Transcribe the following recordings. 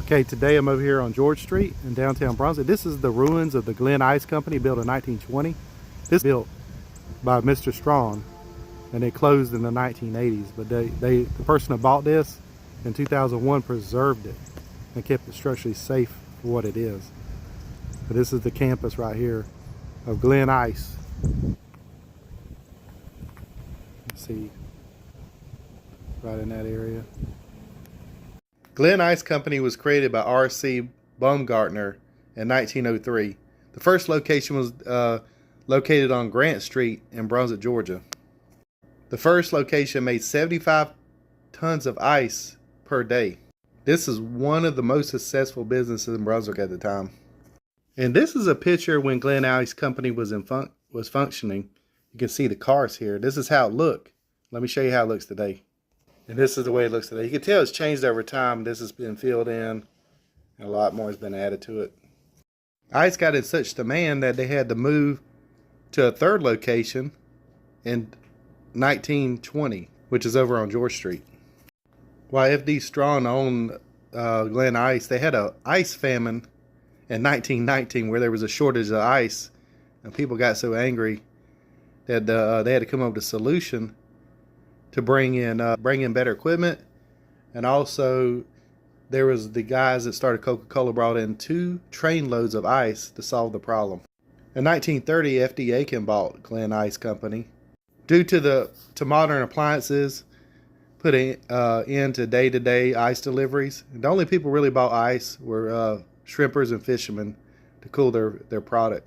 Okay, today I'm over here on George Street in downtown Brunswick. This is the ruins of the Glen Ice Company, built in 1920. This was built by Mr. Strong, and it closed in the 1980s. But the person who bought this in 2001 preserved it and kept it structurally safe for what it is. But this is the campus right here of Glen Ice. Let's see, right in that area. Glen Ice Company was created by R.C. Baumgartner in 1903. The first location was located on Grant Street in Brunswick, Georgia. The first location made 75 tons of ice per day. This is one of the most successful businesses in Brunswick at the time. And this is a picture when Glen Ice Company was functioning. You can see the cars here. This is how it looked. Let me show you how it looks today. And this is the way it looks today. You can tell it's changed over time. This has been filled in, and a lot more has been added to it. Ice got in such demand that they had to move to a third location in 1920, which is over on George Street. While F.D. Strong owned Glen Ice, they had an ice famine in 1919 where there was a shortage of ice, and people got so angry that they had to come up with a solution to bring in better equipment. And also there was the guys that started Coca-Cola brought in 2 train loads of ice to solve the problem. In 1930, F.D. Aiken bought Glen Ice Company. Due to modern appliances putting into day-to-day ice deliveries, the only people really bought ice were shrimpers and fishermen to cool their product.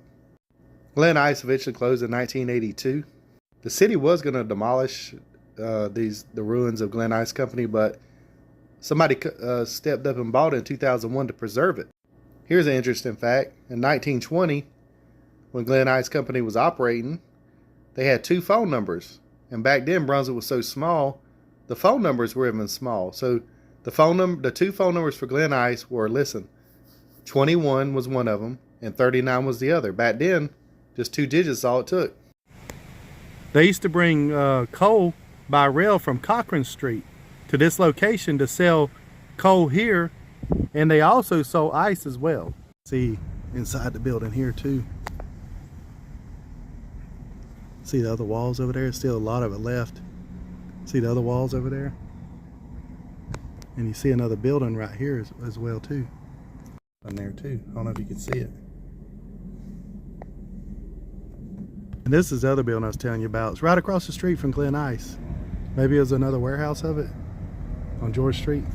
Glen Ice eventually closed in 1982. The city was going to demolish the ruins of Glen Ice Company, but somebody stepped up and bought it in 2001 to preserve it. Here's an interesting fact. In 1920, when Glen Ice Company was operating, they had 2 phone numbers. And back then, Brunswick was so small, the phone numbers were even small. So the 2 phone numbers for Glen Ice were, listen, 21 was one of them, and 39 was the other. Back then, just 2 digits is all it took. They used to bring coal by rail from Cochran Street to this location to sell coal here, and they also sold ice as well. See inside the building here too. See the other walls over there? Still a lot of it left. See the other walls over there? And you see another building right here as well too. On there too. I don't know if you can see it. And this is the other building I was telling you about. It's right across the street from Glen Ice. Maybe it was another warehouse of it on George Street.